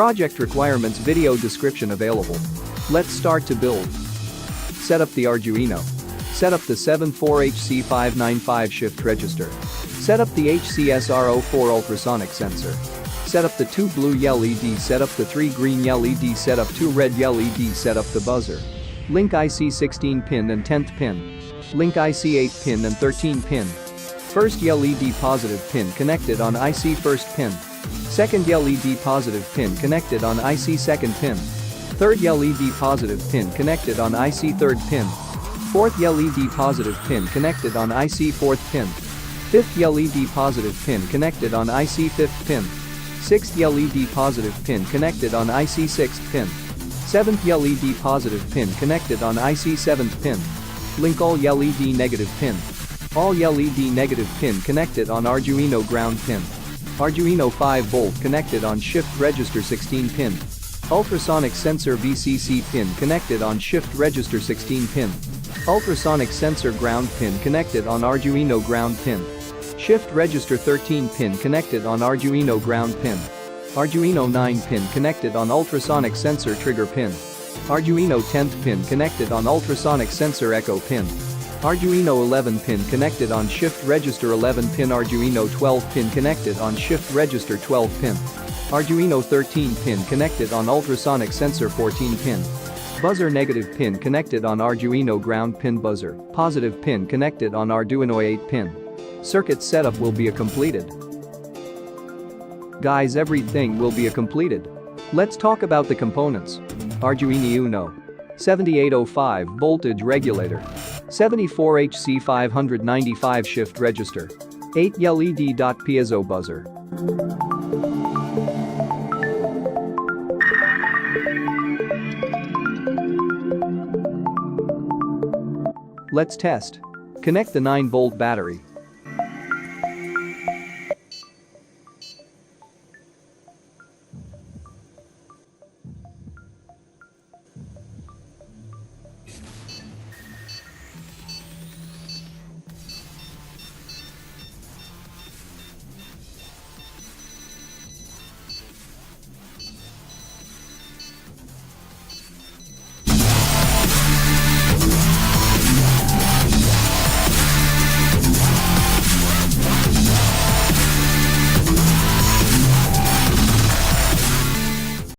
Project requirements video description available. Let's start to build. Set up the Arduino. Set up the 74HC595 shift register. Set up the HC-SR04 ultrasonic sensor. Set up the 2 blue LEDs. Set up the 3 green LEDs. Set up 2 red LEDs. Set up the buzzer. Link IC 16 pin and 10th pin. Link IC 8 pin and 13 pin. First LED positive pin connected on IC first pin. Second LED positive pin connected on IC second pin. Third LED positive pin connected on IC third pin. Fourth LED positive pin connected on IC fourth pin. Fifth LED positive pin connected on IC fifth pin. Sixth LED positive pin connected on IC sixth pin. Seventh LED positive pin connected on IC seventh pin. Link all LED negative pin. All LED negative pin connected on Arduino ground pin. Arduino 5V connected on shift register 16 pin. Ultrasonic sensor VCC pin connected on shift register 16 pin. Ultrasonic sensor ground pin connected on Arduino ground pin. Shift register 13 pin connected on Arduino ground pin. Arduino 9 pin connected on ultrasonic sensor trigger pin. Arduino 10th pin connected on ultrasonic sensor echo pin. Arduino 11 pin connected on shift register 11 pin. Arduino 12 pin connected on shift register 12 pin. Arduino 13 pin connected on ultrasonic sensor 14 pin. Buzzer negative pin connected on Arduino ground pin. Buzzer positive pin connected on Arduino 8 pin. Circuit setup will be completed. Guys, everything will be completed. Let's talk about the components. Arduino 7805 voltage regulator. 74HC595 shift register. 8 LED. Piezo buzzer. Let's test. Connect the 9-volt battery.